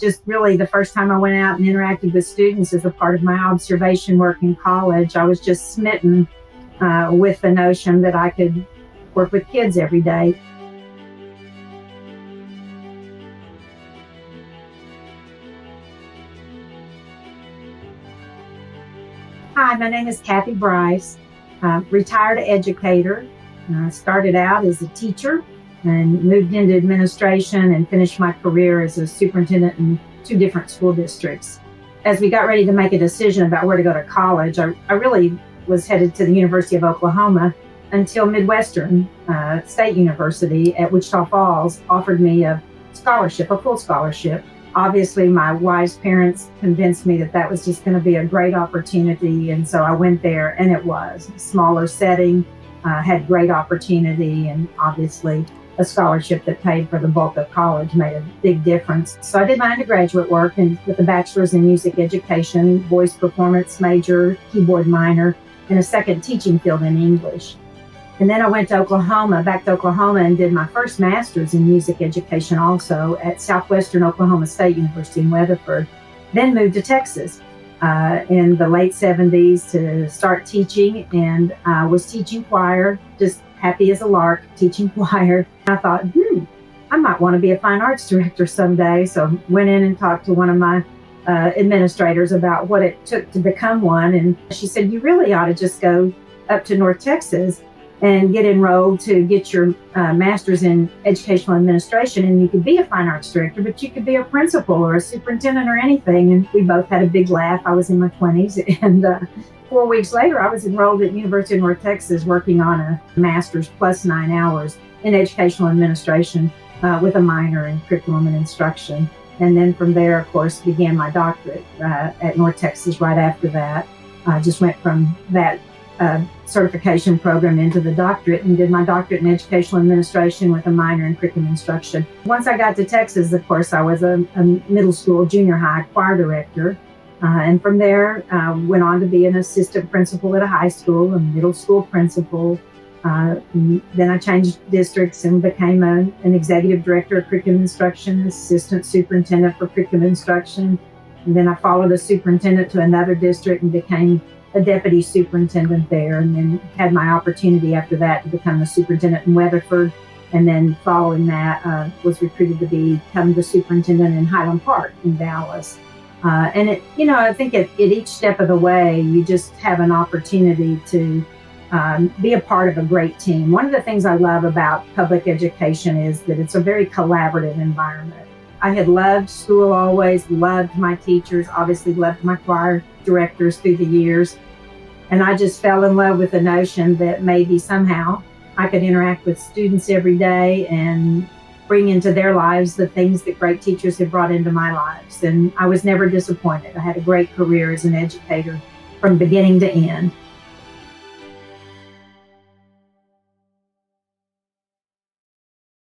just really the first time I went out and interacted with students as a part of my observation work in college, I was just smitten with the notion that I could work with kids every day. Hi, my name is Cathy Bryce, retired educator. Started out as a teacher and moved into administration and finished my career as a superintendent in 2 different school districts. As we got ready to make a decision about where to go to college, I really was headed to the University of Oklahoma until Midwestern State University at Wichita Falls offered me a scholarship, a full scholarship. Obviously, my wife's parents convinced me that that was just going to be a great opportunity, and so I went there, and it was a smaller setting, had great opportunity, and obviously a scholarship that paid for the bulk of college made a big difference. So I did my undergraduate work and with a bachelor's in music education, voice performance major, keyboard minor, and a second teaching field in English. And then I went to Oklahoma, back to Oklahoma, and did my first master's in music education also at Southwestern Oklahoma State University in Weatherford. Then moved to Texas in the late 70s to start teaching, and I was teaching choir, just happy as a lark, teaching choir. I thought, I might want to be a fine arts director someday. So went in and talked to one of my administrators about what it took to become one. And she said, you really ought to just go up to North Texas and get enrolled to get your master's in educational administration, and you could be a fine arts director, but you could be a principal or a superintendent or anything. And we both had a big laugh. I was in my 20s, and 4 weeks later, I was enrolled at University of North Texas working on a master's plus 9 hours in educational administration with a minor in curriculum and instruction. And then from there, of course, began my doctorate at North Texas right after that. I just went from that certification program into the doctorate and did my doctorate in educational administration with a minor in curriculum instruction. Once I got to Texas, of course, I was a middle school, junior high choir director. And from there, went on to be an assistant principal at a high school, a middle school principal. Then I changed districts and became an executive director of curriculum instruction, assistant superintendent for curriculum instruction. And then I followed a superintendent to another district and became a deputy superintendent there, and then had my opportunity after that to become a superintendent in Weatherford. And then following that, was recruited to become the superintendent in Highland Park in Dallas. And I think at each step of the way, you just have an opportunity to be a part of a great team. One of the things I love about public education is that it's a very collaborative environment. I had loved school always, loved my teachers, obviously loved my choir directors through the years. And I just fell in love with the notion that maybe somehow I could interact with students every day and bring into their lives the things that great teachers have brought into my lives. And I was never disappointed. I had a great career as an educator from beginning to end.